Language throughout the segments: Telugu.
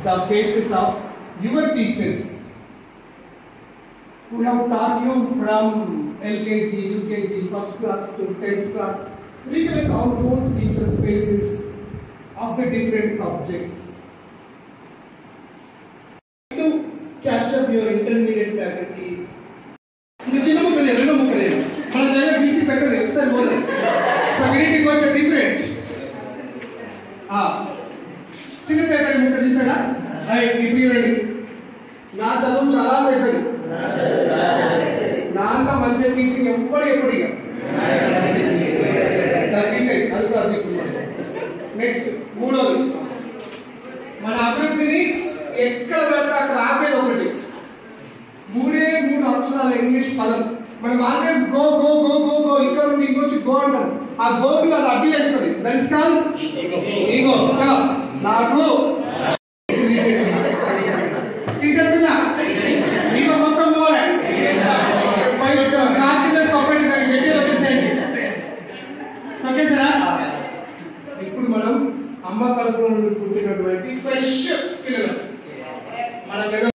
the faces of your teachers who have taught you from LKG, UKG, first class to 10th class. Recollect all those teachers' faces of the different subjects. To catch up your intermediate faculty. చిన్న ముక్కదే రెండు ముక్కదే మన దగ్గర తీసి పెద్దది ఒకసారి పోలే కమ్యూనిటీ కొంచెం డిఫరెంట్ చిన్న పేపర్ ముక్క తీసారా రైట్ ఇప్పుడు చూడండి నా చదువు చాలా పెద్దది నా అంత మంచి టీచింగ్ ఎప్పుడు ఇక అది కూడా నెక్స్ట్ మూడోది మన అభివృద్ధిని ఎక్కడ పడితే అక్కడ ఆపేది ఒకటి మూడు అక్షరాల ఇంగ్లీష్ పదం మనం always go go go go go ఇక్కడ నుండి ఇంకొచ్చి గో అంటాం ఆ గోకి అది అడ్డు చేస్తుంది దట్ ఇస్ కాల్ ఈగో చలో నాకు తీసేస్తున్నా ఈగో మొత్తం పోలే పైకి వచ్చాం కార్తీక తప్పండి దానికి గట్టిగా వచ్చేసేయండి ఓకే సార్ ఇప్పుడు మనం అమ్మ కడుపులో నుండి పుట్టినటువంటి ఫ్రెష్ పిల్లలు మన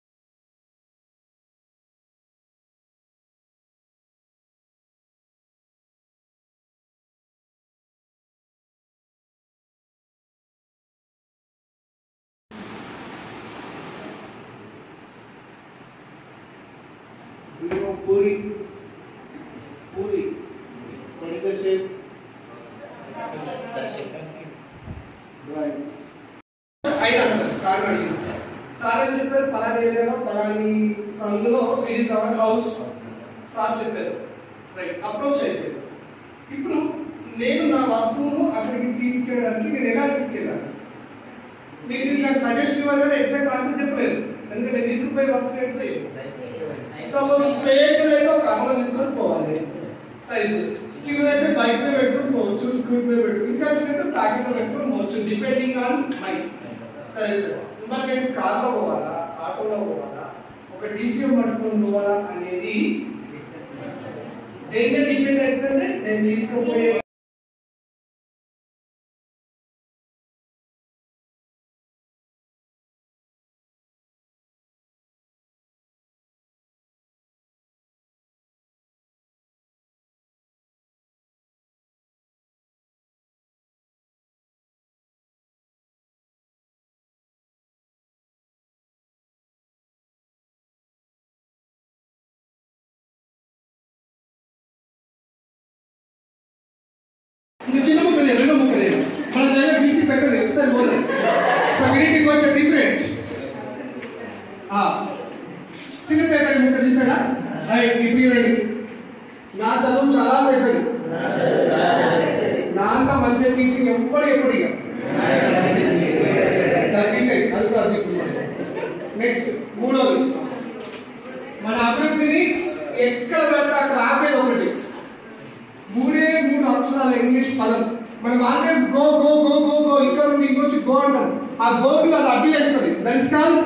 पूरी पूरी कैसे शेप राइट ఐనా సార్ అడిగారు సార్ చెప్పారు పలానా ఏరియాలో పలాని సందులో it is our house sir చెప్పారు రైట్ అప్రోచ్ అయిపోయింది ఇప్పుడు నేను నా వస్తువును అక్కడికి తీసుకెళ్ళడానికి నేను ఎలా తీసుకెళ్ళాను మీకు నాకు సజెషన్ ఇవ్వాలి ఎగ్జాక్ట్ ఆన్సర్ చెప్పలేదు ఎందుకంటే తీసుకుపోయే వస్తువు ఏంటో సపోజ్ ప్లేట్ అయితే ఒక అమలు తీసుకొని పోవాలి సైజు చిన్నదైతే బైక్ మీద పెట్టుకుని పోవచ్చు స్కూటీ మీద పెట్టుకుని ఇంకా చిన్నదైతే ప్యాకేజ్ పెట్టుకుని పోవచ్చు డిపెండింగ్ ఆన్ బైక్ సరే సార్ మరి నేను కార్లో పోవాలా ఆటోలో పోవాలా ఒక డీసీఎం పట్టుకుని పోవాలా అనేది దేని మీద డిపెండ్ అయితే నేను తీసుకుపోయే చిన్న ముక్కదే రెండు ముక్కదే మన దగ్గర తీసి పెద్దది ఒకసారి పోలే కమ్యూనిటీ కొంచెం డిఫరెంట్ చిన్న పేపర్ ముక్క తీసారా రైట్ ఇప్పుడు చూడండి నా చదువు చాలా పెద్దది నా అంత మంచి టీచింగ్ ఎప్పుడు ఇక అది కూడా నెక్స్ట్ మూడోది మన అభివృద్ధిని ఎక్కడ పడితే అక్కడ ఆపేది ఒకటి మూడు అక్షరాల ఇంగ్లీష్ పదం మనం always go go go go go ఇక్కడ నుండి ఇంకొచ్చి గో అంటాం ఆ గోకి అది అడ్డు చేస్తుంది దట్ ఇస్ కాల్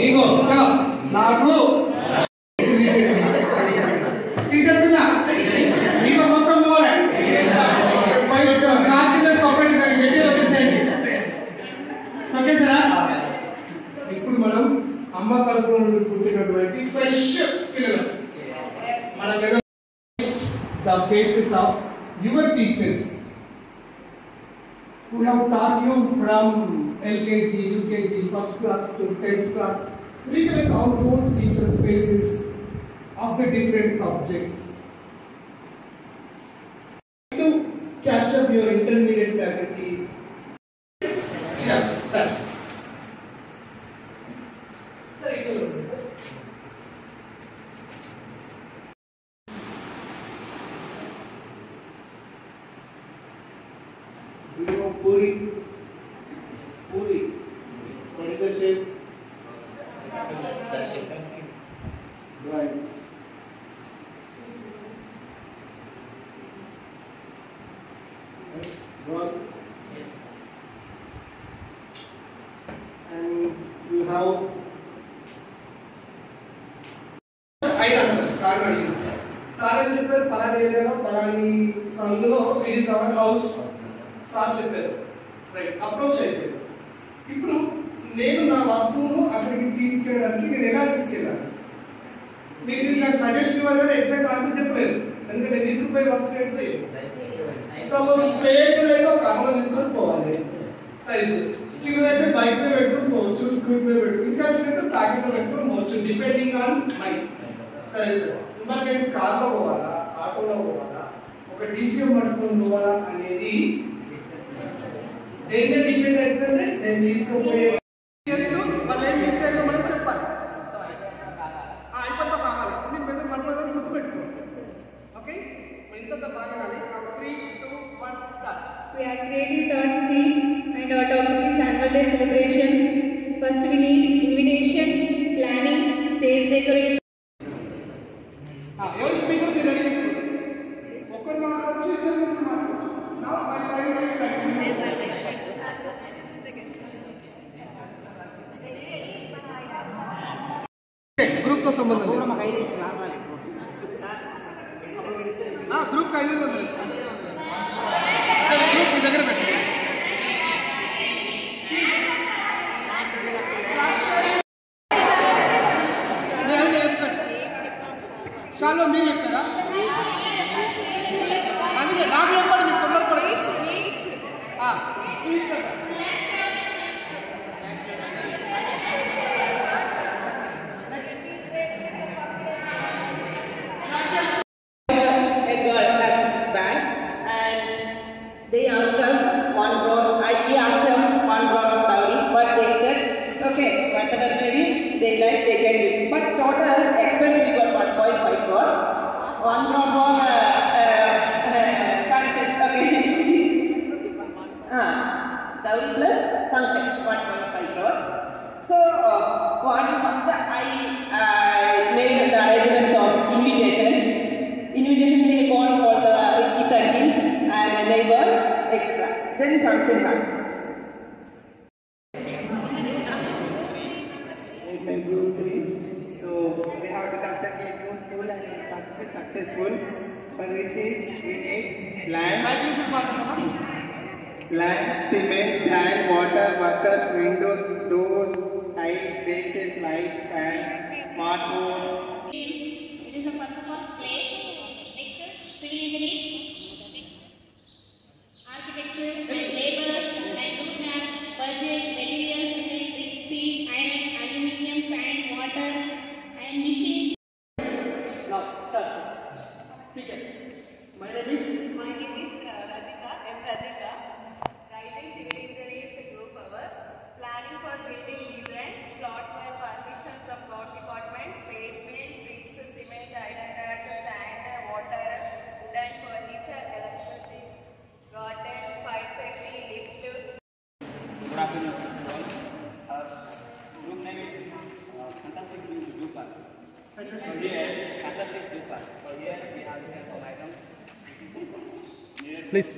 ఈగో చలో నాకు తీసేస్తున్నా ఈగో మొత్తం పోలే పైకి వచ్చాం కార్తీక తప్పండి దానికి గట్టిగా వచ్చేసేయండి ఓకే సార్ ఇప్పుడు మనం అమ్మ కడుపులో నుండి పుట్టినటువంటి ఫ్రెష్ పిల్లలు మన the faces of your teachers who have taught you from LKG, UKG, first class to 10th class. Recollect all those teachers' faces of the different subjects. To catch up your intermediate faculty. Yes, sir. Sir, sir. पूरी पूरी कैसे shape right yes and you have ఐనా సార్ అడిగారు సార్ చెప్పారు పలానా ఏరియాలో పలాని సందులో it is our house sir చెప్పారు రైట్ అప్రోచ్ అయిపోయింది ఇప్పుడు నేను నా వస్తువును అక్కడికి తీసుకెళ్ళడానికి నేను ఎలా తీసుకెళ్ళాను? మీరు నాకు సజెషన్ ఇవ్వాలి, ఎగ్జాక్ట్ ఆన్సర్ చెప్పలేదు. ఎందుకంటే తీసుకుపోయే వస్తువు ఏంటి? సపోజ్ ప్లేట్ అయితే ఒక అమలు తీసుకొని పోవాలి, సైజు చిన్నదైతే బైక్ మీద పెట్టుకుని పోవచ్చు, స్కూటీ మీద పెట్టుకుని, ఇంకా చిన్నదైతే ప్యాకేజ్ పెట్టుకుని పోవచ్చు, డిపెండింగ్ ఆన్ బైక్. సరే సార్, మరి నేను కార్లో పోవాలా, ఆటోలో పోవాలా, ఒక డీసీఎం పట్టుకుని పోవాలా అనేది దేని డిపెండ్ అయితే నేను తీసుకుపోయే వాళ్ళు ఏం చేస్తారో మనం చెప్పాలి. ఇంత బాగాలి నేను పెద్ద మనసులో గుర్తు పెట్టుకోండి. ఓకే, ఇంత బాగాలి. 3, 2, 1 start. We are creating third team and our topic is annual day celebrations. First we need invitation, planning, stage decoration. ఎవరు స్పీకర్ మీరు రెడీ చేసుకోండి. ఒకరు మాట్లాడచ్చు, ఇద్దరు మాట్లాడచ్చు. Now I try to take time. Group తో సంబంధం లేదు. మాకు 5 ఇచ్చిన గ్రూప్ కి 5 ఇవ్వండి. గ్రూప్ మీ దగ్గర పెట్టండి. చాలా మీరు చెప్తారా? అందుకే నాకు చెప్పండి, మీకు తొందరపడి they asked us one crore. We asked them 1 crore of salary, but they said it's okay. Whatever maybe they like, they can do. But total expense we got 1.5 crore. 1 crore for functions. Okay. Salary plus functions 1.5 crore. So first I made the arrangements of invitation. Invitation we call for the E30s and neighbors extra. Then function hall. 8, 9, 2, 3. So we have to construct a new school and successful. For this we need land, cement, sand, water, workers, windows, doors, heights, benches, lights, fans, smartphone. It is a first of all place, next civil engineering, architecture, and labor, and roadmap, budget, materials, steel, iron, aluminium, sand, water, and machines. Now, sir, speaker. My name is Rajika, M. Rajika, Rising Civil Engineers Group Power, planning for building design, plot for permission from plot department, basement, bricks, cement, iron rods, sand, water, wood and furniture, electricity, garden, fire safety, lift. Good afternoon, everyone. Our group name is Fantastic Zoo Park. Fantastic Zoo Park. So here we have some items. Please.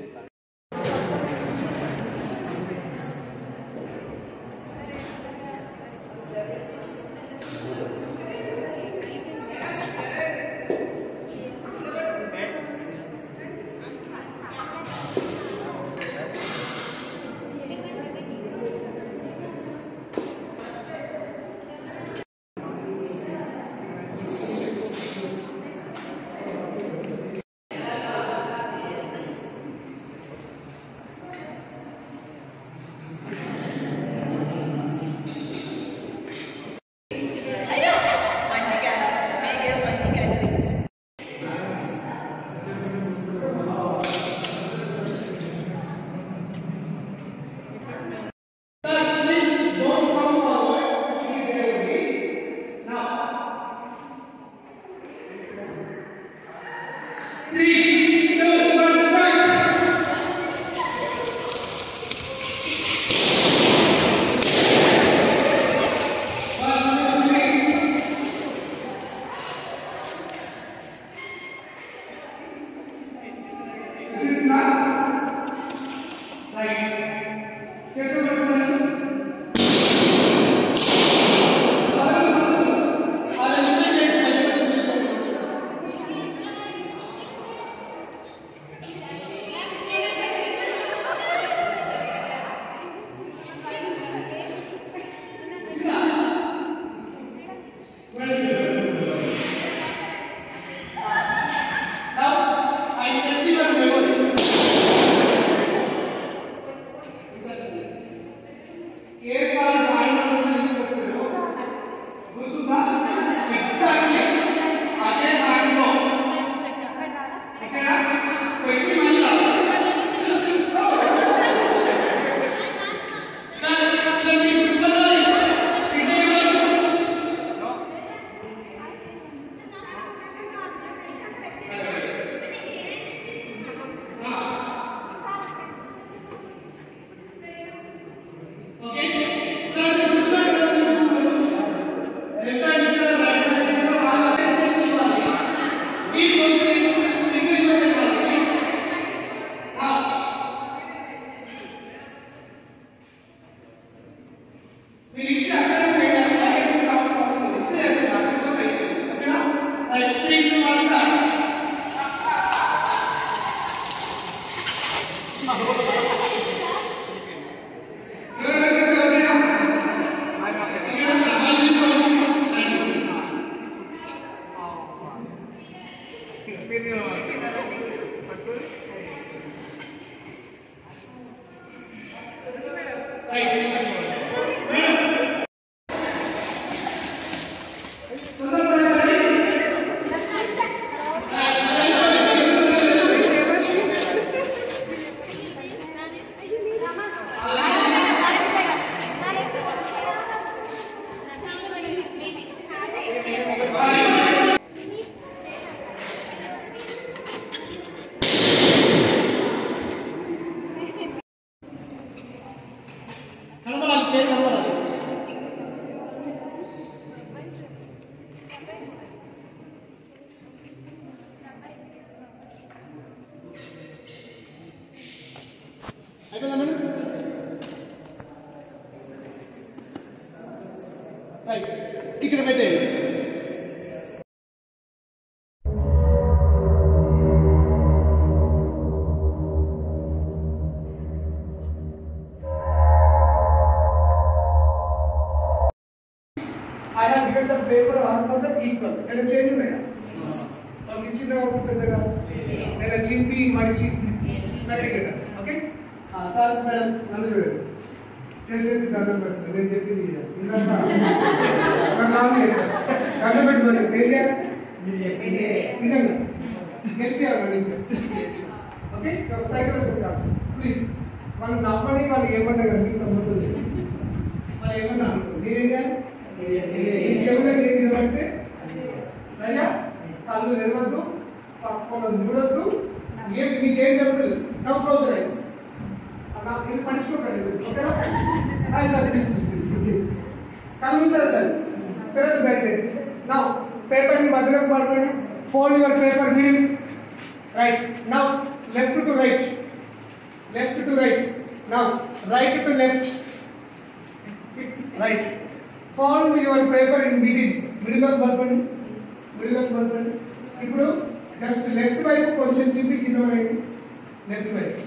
Right, ఇక్కడ పెట్టేయండి. I have given the paper answer that equal. And a change ఉన్నాయా? ఒక చిన్న ఒక పెద్దగా నేను చింపి మడిచి నటిగట. ఓకే? సార్స్ మేడమ్స్ అందరూ చూడండి. చేసేది దండం పెడుతుంది. నేను చెప్పింది ఇదే. ఇందాక నాకు రాంగ్ లేదు సార్. దండం పెట్టుకోండి. ఏరియా నిజంగా హెల్ప్ చేయాలి సార్. ఓకే? సైకిల్ చెప్తాను ప్లీజ్. వాళ్ళు నమ్మని వాళ్ళు ఏమన్నా కానీ మీకు సంబంధం లేదు. వాళ్ళు ఏమన్నా అనుకో మీరేం చేయాలి? చెవులో ఏమంటే రెడీయా? కళ్ళు తెరవద్దు, పక్కన చూడొద్దు, ఏమి మీకేం చెప్పలేదు. No close eyes. నాకు పనిష్మెంట్ ఓకేనా? కళ్ళు ఉంచాలి సార్, తెరదు దయచేసి. నా పేపర్ని మధ్యలోకి పడుకోండి. Fold your paper middle. Right. Now left to right, left to right. Now right to left. Right. Fold your paper in middle. Middle of పడుకోండి, మిడిల్ ఆఫ్ పడుకోండి. ఇప్పుడు జస్ట్ లెఫ్ట్ వైపు కొంచెం చింపి కింద పడండి. లెఫ్ట్ వైపు,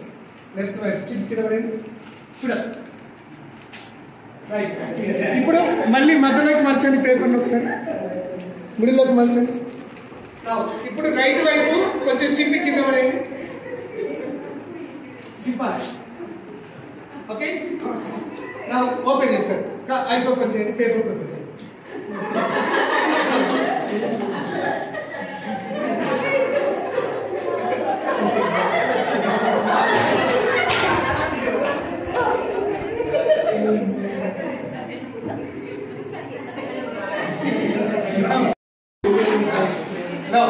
లెఫ్ట్ వైపు చింపి కింద పడండి. చూడండి. రైట్. ఇప్పుడు మళ్ళీ మధ్యలోకి మర్చండి పేపర్ని ఒకసారి. మిడిల్లోకి మర్చండి. ఇప్పుడు రైట్ వైపు కొంచెం చింపి కింద పడండి. చింపాలి. Okay? Now open it, sir. Eyes open చేయండి, పేపర్స్ ఓపెన్ చేయండి. Now,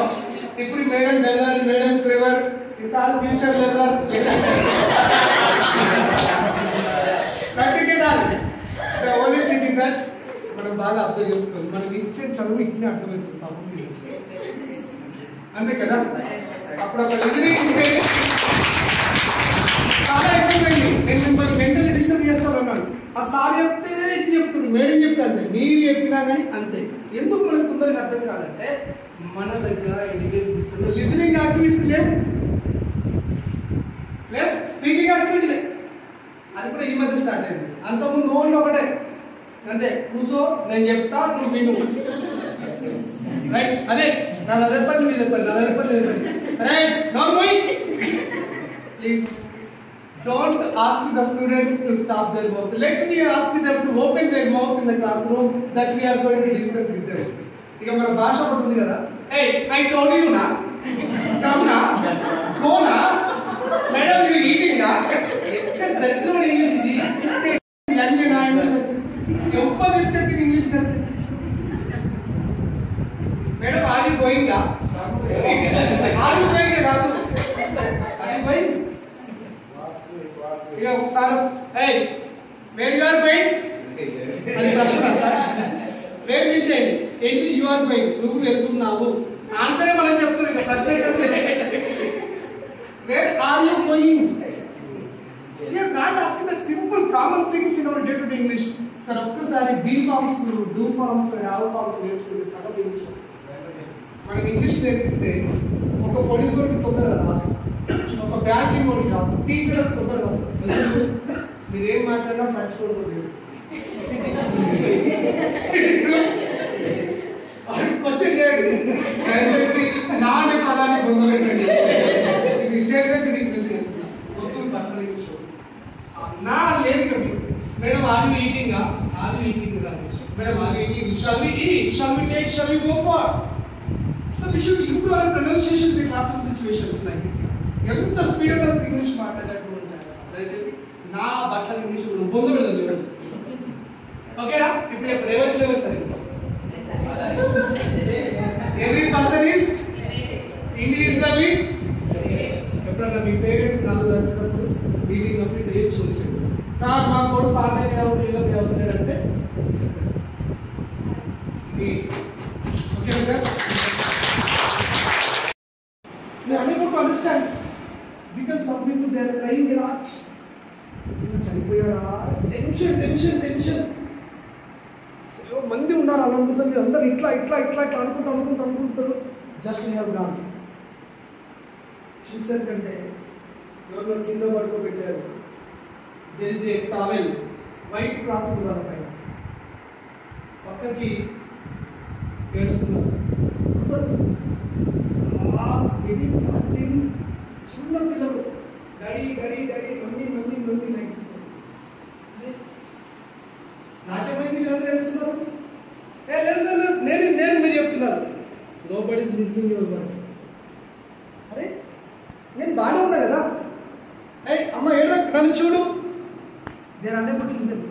ఇప్పుడు మేడం డెల్లర్, madam clever, is all future learner. మనం బాగా అర్థం చేసుకోవాలి. మనం ఇచ్చే చదువు ఇట్లే అర్థమవుతుంది. అంతే కదా? అప్పుడు ఒక లిజనింగ్ ఉంటే చాలా ఎక్కువైంది. నేను మిమ్మల్ని మెంటల్ డిస్టర్బ్ చేస్తానన్నాను. ఆ సార్ చెప్తే ఇది చెప్తుంది, మేడం చెప్తే అంతే, మీరు చెప్పినా కానీ అంతే. ఎందుకు మనకు తొందరగా అర్థం కాదంటే మన దగ్గర లిజనింగ్ యాక్టివిటీస్ లేవు, స్పీకింగ్ యాక్టివిటీ లేదు. అది కూడా ఈ మధ్య స్టార్ట్ అయింది. అంతకుముందు ఓన్లీ ఒకటే, అంతే, కూర్చో నేను చెప్తా నువ్వు విను. రైట్. అదే నాది అదే పని, మీరు చెప్పండి, నాది అదే పని, right. Don't going please. Don't ask the students to stop their mouth. Let me ask them to open their mouth in the classroom that we are going to discuss with them. ఇక మన భాష ఒకటి ఉంది కదా, ఏ ఐ టోల్డ్ యు నా, కమ్నా, గోనా, మేడం యు ఈటింగ్ నా. ఎక్కడ దరిద్రమైన ఇంగ్లీష్ ఇది. అన్ని నా ఇంగ్లీష్ వచ్చింది. ఎప్పుడు తీసుకొచ్చి English madam are you going? Are you going కాదు, ఆర్ యు గోయింగ్. ఇక ఒకసారి ఏయ్ వేర్ యు ఆర్ గోయింగ్ అది ప్రశ్న సార్. వేర్ తీసేయండి, ఏంటి యు ఆర్ గోయింగ్, నువ్వు వెళ్తున్నావు. ఆన్సరే మనం చెప్తున్నాం, ఇక ప్రశ్న where are you going. We are not asking the simple common things in our day-to-day English. Sir, ఒక్కసారి be forms, do forms, have forms నేర్చుకుంటే సగం ఇంగ్లీష్. మనం ఇంగ్లీష్ నేర్పిస్తే ఒక పోలీసు వారికి తొందరగా రాదు, ఒక బ్యాంకింగ్ వారికి రాదు, టీచర్ తొందరగా వస్తుంది. మీరు ఏం మాట్లాడినా పట్టించుకోవడం. క్వశ్చన్ చేయండి, దయచేసి నానే పదాన్ని పొందబెట్టండి. ఇది చేసేది నీకు మెసేజ్ వద్దు పట్టణ నా లేదు కదా. Madam are you eating? Are you eating కాదు madam, are you eating? Shall we eat, shall we take, shall we go for. So we should improve our pronunciation in classroom situations like this. ఎంత స్పీడ్ గా ఇంగ్లీష్ మాట్లాడేటట్టు ఉంటారు. దయచేసి నా బట్టల ఇంగ్లీష్ పొందబెడదు. ఓకేనా? ఇప్పుడు ఎవరికి లేవు సరే. Every person is individually. ఎప్పుడన్నా మీ పేరెంట్స్ నాలుగు వచ్చినప్పుడు మీటింగ్ అప్పుడు ఏం చూడండి, సార్ మా కొడుకు పాఠానికి అవుతుంది అవుతున్నాడంటే okay sir. You are unable to understand because some people they are playing their art. చనిపోయారా, టెన్షన్ టెన్షన్ టెన్షన్. మంది ఉన్నారు అని అనుకుంటుంది, అందరూ ఇట్లా ఇట్లా ఇట్లా ఇట్లా అనుకుంటారు. Just you have gone. చూసారు కంటే ఎవరిలో కింద పడుకోబెట్టారు. There is a towel, white cloth ఉన్నారు పైన, పక్కకి ఏడుస్తున్నారు. చిన్న పిల్లలు daddy daddy daddy mummy mummy mummy నాకిస్తారు. నాకేమైంది ఎవరు ఏడుస్తున్నారు? లేదు నేను మీరు చెప్తున్నారు. Nobody is listening your word. అరే నేను బాగానే ఉన్నా కదా. అమ్మ ఏడు నన్ను చూడు. నేను అంటే లిసన్.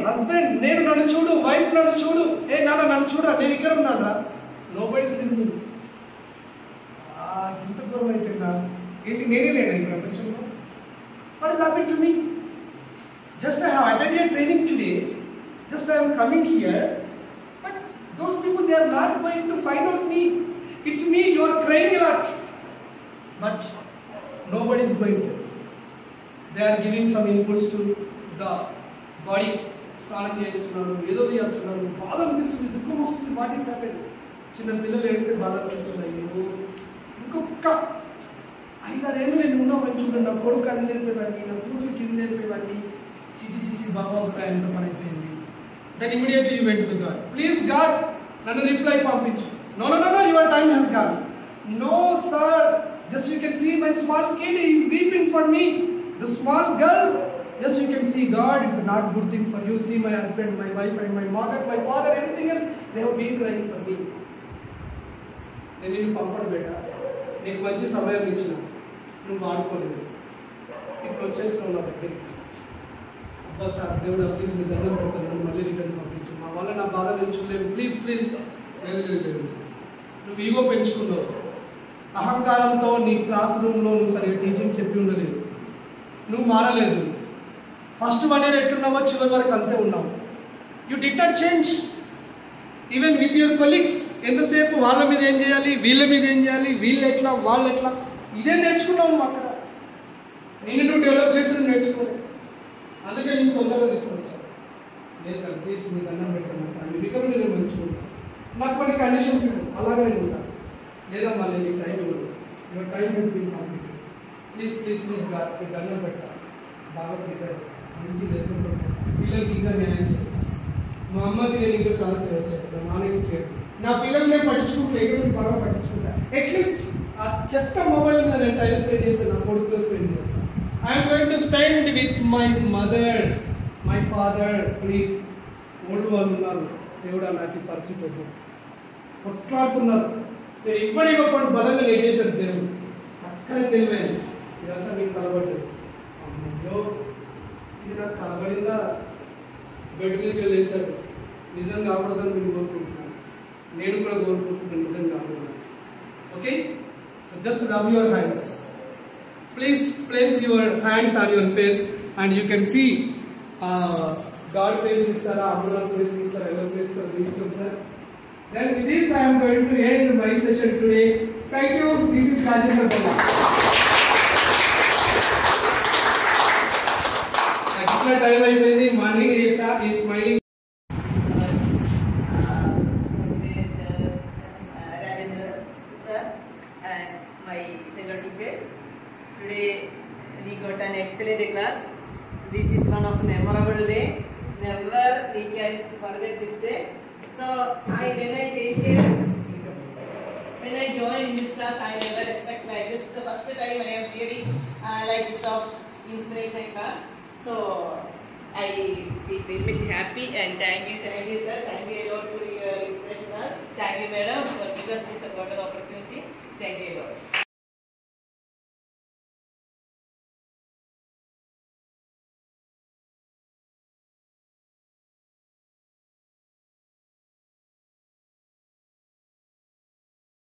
హస్బెండ్ నేను నన్ను చూడు, వైఫ్ నన్ను చూడు, నాన్న నన్ను చూడరా, నేను ఇక్కడ ఉన్నాను రా. Nobody is listening. ఇంత దూరం అయిపోయిందా ఏంటి? నేనే లేనా ఈ ప్రపంచంలో? What is happen to me? Just I have attended training today, just I am coming here, but those people, they are not going to find out me. It's me, you are crying a lot, but nobody is going to. They are giving some inputs to the body. స్నానం చేస్తున్నారు, ఏదో చేస్తున్నారు, బాధ అనిపిస్తుంది, దుఃఖం వస్తుంది. What is happen? చిన్న పిల్లలు ఏడిస్తే బాధ అనిపిస్తున్నాయి. ఇంకొక 5-6 ఏళ్ళు నేను ఉన్నా మంచిగా, నా కొడుకు అది నేర్పేవాడిని, నా కూతురికి ఇది నేర్పేవాడిని. చిచి బాబా కూడా ఎంత పనైపోయింది. Then immediately you went to God. Please God నన్ను రిప్లై పంపించు. No your time has gone. No sir, just you can see my small kid is weeping for me. The small girl, just you can see God, it's not good thing for you. See my husband, my wife and my mother, my father, everything else, they have been crying for me. నేను పంపడు బేట, నీకు మంచి సమయం ఇచ్చిన, నువ్వు వాడుకోలేదు, ఇప్పుడు వచ్చేస్తున్నావు నా దగ్గరికి. అబ్బా సార్ దేవుడు ప్లీజ్ మీ దండం పెడతాను, మళ్ళీ రిటర్న్ పంపించు, మా వల్ల నా బాధ పెంచుకోలేము, ప్లీజ్ ప్లీజ్. లేదు నువ్వు ఈగో పెంచుకున్నావు, అహంకారంతో నీ క్లాస్ రూమ్లో నువ్వు సరిగ్గా టీచింగ్ చెప్పి ఉండలేదు, నువ్వు మారలేదు. ఫస్ట్ 1 year ఎట్టున్నావో చివరి వరకు అంతే ఉన్నావు. You did not change even with your colleagues. ఎంతసేపు వాళ్ళ మీద ఏం చేయాలి, వీళ్ళ మీద ఏం చేయాలి, వీళ్ళు ఎట్లా వాళ్ళు ఎట్లా, ఇదే నేర్చుకున్నావు. అక్కడ నేను నువ్వు డెవలప్ చేసి నేర్చుకోలేదు, అందుకే నేను తొందరగా తీసుకొచ్చాను. లేదా ప్లీజ్ నీకు అన్నం పెట్టాను, బికమ్ నేను మంచుకుంటాను, నాకు కొన్ని కండిషన్స్ ఇవ్వు, అలాగే నేను ఉంటాను. లేదా మళ్ళీ నీకు టైం ఇవ్వదు, your time has been completed. Please గా నీకు అన్నం పెట్టాలి, బాగా ప్రిపేర్, మంచి లెసన్ పెట్టాలి, పిల్లలకి ఇంకా న్యాయం చేస్తాను. మా అమ్మకి నేను ఇంకా చాలా సేవ చేయాలి, మా నాన్నకి చేయను, నా పిల్లల్ని పట్టించుకుంటే ఎక్కడ బాగా పట్టించుకుంటా. అట్లీస్ట్ ఆ చెత్త మొబైల్ మీద నేను టైం స్పెండ్ చేస్తాను, నా కొడుకులో స్పెండ్ చేస్తాను. I'm going to spend with my mother, my father. Please, old వాళ్ళు ఉన్నారు, దేవుడా నాకు ఈ పరిస్థితి వద్దు, కొట్లాడుతున్నారు, నేను ఇవ్వడివ్వకుండా బలంగా నెట్టేశారు దేవుడు. అక్కడే తెలియదు ఇదంతా మీకు కలబడ్డది. అమ్మో ఇది నాకు కలబడిందా, బెడ్ మీదకి వెళ్ళేశారు. నిజం కాకూడదని మీరు కోరుకుంటున్నాను, నేను కూడా కోరుకుంటున్నాను నిజం కాకూడదు. Okay, so just rub your hands. Please place your hands on your face and you can see God face ఇస్తారా, అమ్మవారి ఫేస్ ఇస్తారా, ఎవరి ఫేస్ ఇస్తారా మీ ఇష్టం sir. Then with this I am going to end my session today. Thank you. This is Rajendra Balla. Extra time అయిపోయింది, మార్నింగ్ ఈ smiling. Rajendra sir and my fellow teachers. Today we got an excellent class. This is one of the memorable day. Never we can forget this day. So when I joined in this class, I never expect like this. The first time I am hearing like this of inspiration class. So I feel very much happy and thank you sir, thank you a lot for your inspiration class. Thank you madam for giving us this opportunity. Thank you a lot.